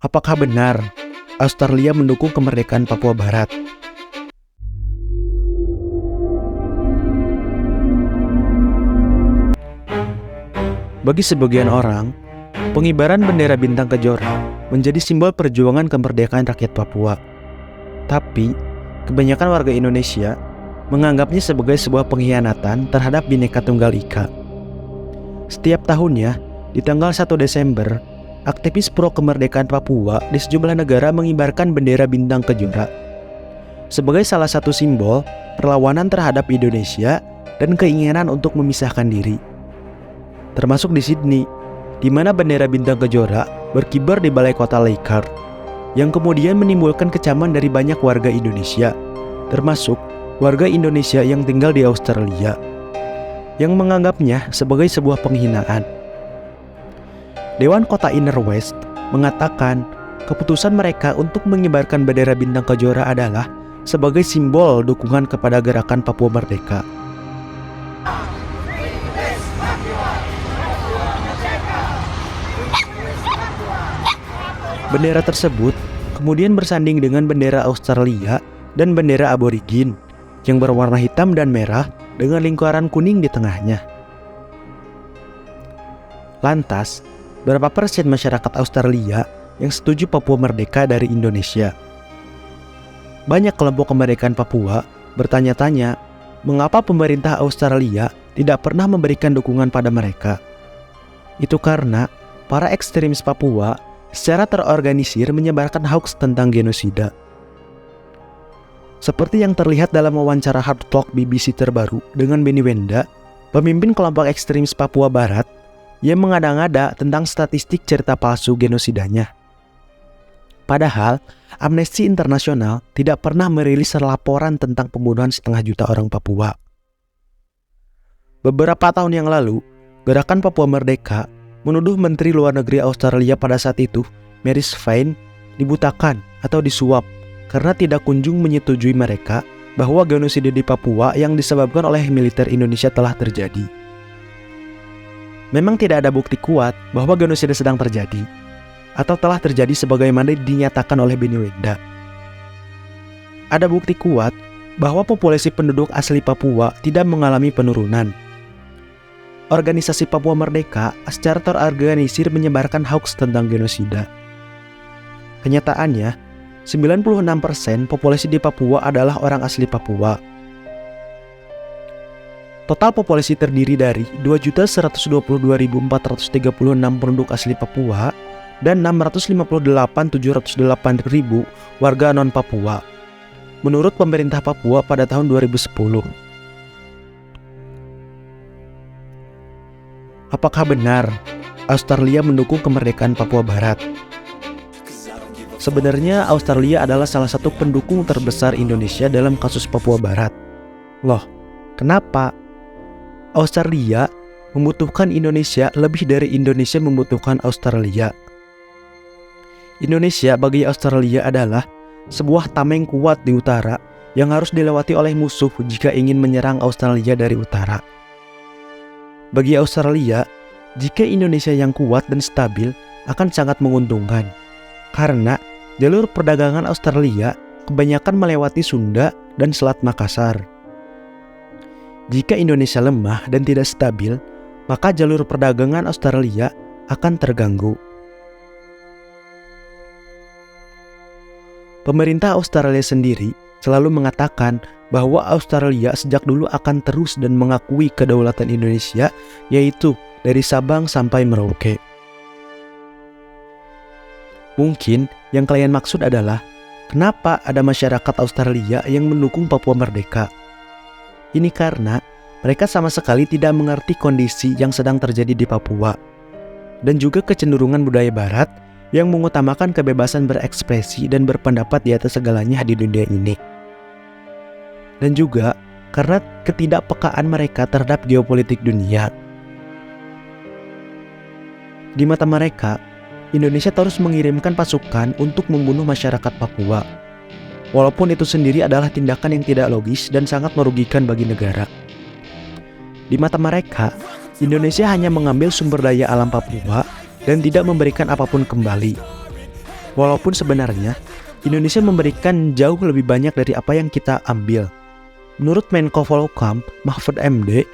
Apakah benar Australia mendukung kemerdekaan Papua Barat? Bagi sebagian orang, pengibaran bendera bintang kejora menjadi simbol perjuangan kemerdekaan rakyat Papua. Tapi, kebanyakan warga Indonesia menganggapnya sebagai sebuah pengkhianatan terhadap Bhinneka Tunggal Ika. Setiap tahunnya, di tanggal 1 Desember, aktivis pro kemerdekaan Papua di sejumlah negara mengibarkan bendera bintang kejora sebagai salah satu simbol perlawanan terhadap Indonesia dan keinginan untuk memisahkan diri. Termasuk di Sydney, di mana bendera bintang kejora berkibar di balai kota Leichhardt, yang kemudian menimbulkan kecaman dari banyak warga Indonesia, termasuk warga Indonesia yang tinggal di Australia, yang menganggapnya sebagai sebuah penghinaan. Dewan Kota Inner West mengatakan keputusan mereka untuk mengibarkan bendera bintang kejora adalah sebagai simbol dukungan kepada gerakan Papua Merdeka. Bendera tersebut kemudian bersanding dengan bendera Australia dan bendera aborigin yang berwarna hitam dan merah dengan lingkaran kuning di tengahnya. Lantas, berapa persen masyarakat Australia yang setuju Papua merdeka dari Indonesia? Banyak kelompok kemerdekaan Papua bertanya-tanya mengapa pemerintah Australia tidak pernah memberikan dukungan pada mereka. Itu karena para ekstremis Papua secara terorganisir menyebarkan hoax tentang genosida. Seperti yang terlihat dalam wawancara Hard Talk BBC terbaru dengan Benny Wenda, pemimpin kelompok ekstremis Papua Barat, yang mengada-ngada tentang statistik cerita palsu genosidanya. Padahal, Amnesty International tidak pernah merilis laporan tentang pembunuhan 500.000 orang Papua. Beberapa tahun yang lalu, Gerakan Papua Merdeka menuduh Menteri Luar Negeri Australia pada saat itu, Mary Svein, dibutakan atau disuap karena tidak kunjung menyetujui mereka bahwa genosida di Papua yang disebabkan oleh militer Indonesia telah terjadi. Memang tidak ada bukti kuat bahwa genosida sedang terjadi atau telah terjadi sebagaimana dinyatakan oleh Benny Wenda. Ada bukti kuat bahwa populasi penduduk asli Papua tidak mengalami penurunan. Organisasi Papua Merdeka secara terorganisir menyebarkan hoax tentang genosida. Kenyataannya, 96% populasi di Papua adalah orang asli Papua. Total populasi terdiri dari 2.122.436 penduduk asli Papua dan 658.708.000 warga non-Papua, menurut pemerintah Papua pada tahun 2010. Apakah benar Australia mendukung kemerdekaan Papua Barat? Sebenarnya Australia adalah salah satu pendukung terbesar Indonesia dalam kasus Papua Barat. Loh, kenapa? Australia membutuhkan Indonesia lebih dari Indonesia membutuhkan Australia. Indonesia bagi Australia adalah sebuah tameng kuat di utara yang harus dilewati oleh musuh jika ingin menyerang Australia dari utara. Bagi Australia, jika Indonesia yang kuat dan stabil akan sangat menguntungkan, karena jalur perdagangan Australia kebanyakan melewati Sunda dan Selat Makassar. Jika Indonesia lemah dan tidak stabil, maka jalur perdagangan Australia akan terganggu. Pemerintah Australia sendiri selalu mengatakan bahwa Australia sejak dulu akan terus dan mengakui kedaulatan Indonesia, yaitu dari Sabang sampai Merauke. Mungkin yang kalian maksud adalah, kenapa ada masyarakat Australia yang mendukung Papua Merdeka? Ini karena mereka sama sekali tidak mengerti kondisi yang sedang terjadi di Papua, dan juga kecenderungan budaya Barat yang mengutamakan kebebasan berekspresi dan berpendapat di atas segalanya di dunia ini. Dan juga karena ketidakpekaan mereka terhadap geopolitik dunia. Di mata mereka, Indonesia terus mengirimkan pasukan untuk membunuh masyarakat Papua, walaupun itu sendiri adalah tindakan yang tidak logis dan sangat merugikan bagi negara. Di mata mereka, Indonesia hanya mengambil sumber daya alam Papua dan tidak memberikan apapun kembali. Walaupun sebenarnya Indonesia memberikan jauh lebih banyak dari apa yang kita ambil. Menurut Menko Polhukam, Mahfud MD,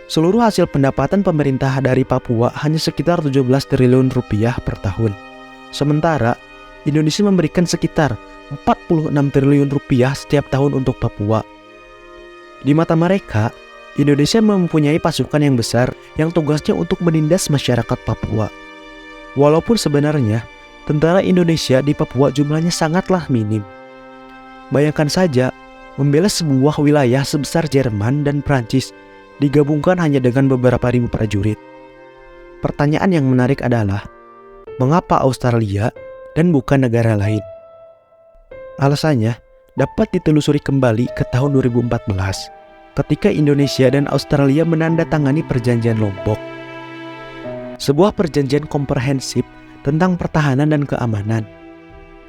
seluruh hasil pendapatan pemerintah dari Papua hanya sekitar 17 triliun rupiah per tahun. Sementara, Indonesia memberikan sekitar 46 triliun rupiah setiap tahun untuk Papua. Di mata mereka, Indonesia mempunyai pasukan yang besar yang tugasnya untuk menindas masyarakat Papua. Walaupun sebenarnya, tentara Indonesia di Papua jumlahnya sangatlah minim. Bayangkan saja, membela sebuah wilayah sebesar Jerman dan Prancis digabungkan hanya dengan beberapa ribu prajurit. Pertanyaan yang menarik adalah, mengapa Australia dan bukan negara lain? Alasannya dapat ditelusuri kembali ke tahun 2014, ketika Indonesia dan Australia menandatangani Perjanjian Lombok. Sebuah perjanjian komprehensif tentang pertahanan dan keamanan.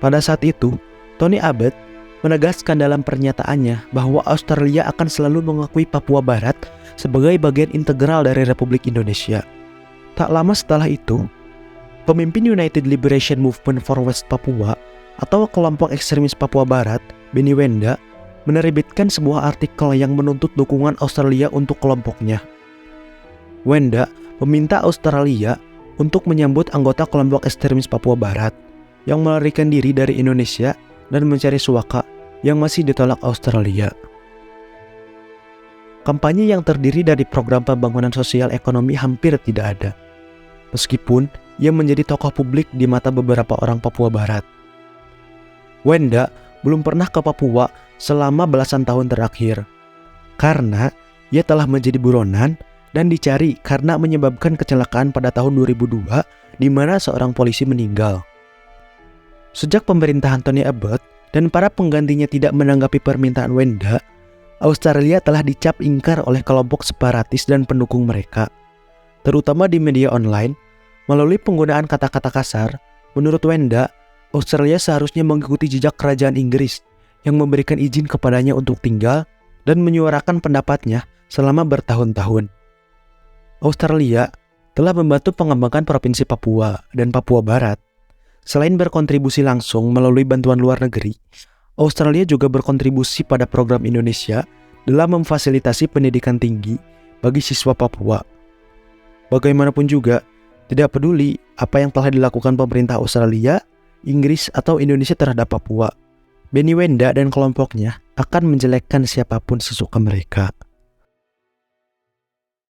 Pada saat itu, Tony Abbott menegaskan dalam pernyataannya bahwa Australia akan selalu mengakui Papua Barat sebagai bagian integral dari Republik Indonesia. Tak lama setelah itu, pemimpin United Liberation Movement for West Papua atau kelompok ekstremis Papua Barat, Benny Wenda, menerbitkan sebuah artikel yang menuntut dukungan Australia untuk kelompoknya. Wenda meminta Australia untuk menyambut anggota kelompok ekstremis Papua Barat yang melarikan diri dari Indonesia dan mencari suaka yang masih ditolak Australia. Kampanye yang terdiri dari program pembangunan sosial ekonomi hampir tidak ada, meskipun ia menjadi tokoh publik di mata beberapa orang Papua Barat. Wenda belum pernah ke Papua selama belasan tahun terakhir, karena ia telah menjadi buronan dan dicari karena menyebabkan kecelakaan pada tahun 2002 di mana seorang polisi meninggal. Sejak pemerintahan Tony Abbott dan para penggantinya tidak menanggapi permintaan Wenda, Australia telah dicap ingkar oleh kelompok separatis dan pendukung mereka, terutama di media online. Melalui penggunaan kata-kata kasar, menurut Wenda, Australia seharusnya mengikuti jejak kerajaan Inggris yang memberikan izin kepadanya untuk tinggal dan menyuarakan pendapatnya selama bertahun-tahun. Australia telah membantu pengembangan Provinsi Papua dan Papua Barat. Selain berkontribusi langsung melalui bantuan luar negeri, Australia juga berkontribusi pada program Indonesia dalam memfasilitasi pendidikan tinggi bagi siswa Papua. Bagaimanapun juga, tidak peduli apa yang telah dilakukan pemerintah Australia, Inggris, atau Indonesia terhadap Papua, Benny Wenda dan kelompoknya akan menjelekkan siapapun sesuka mereka.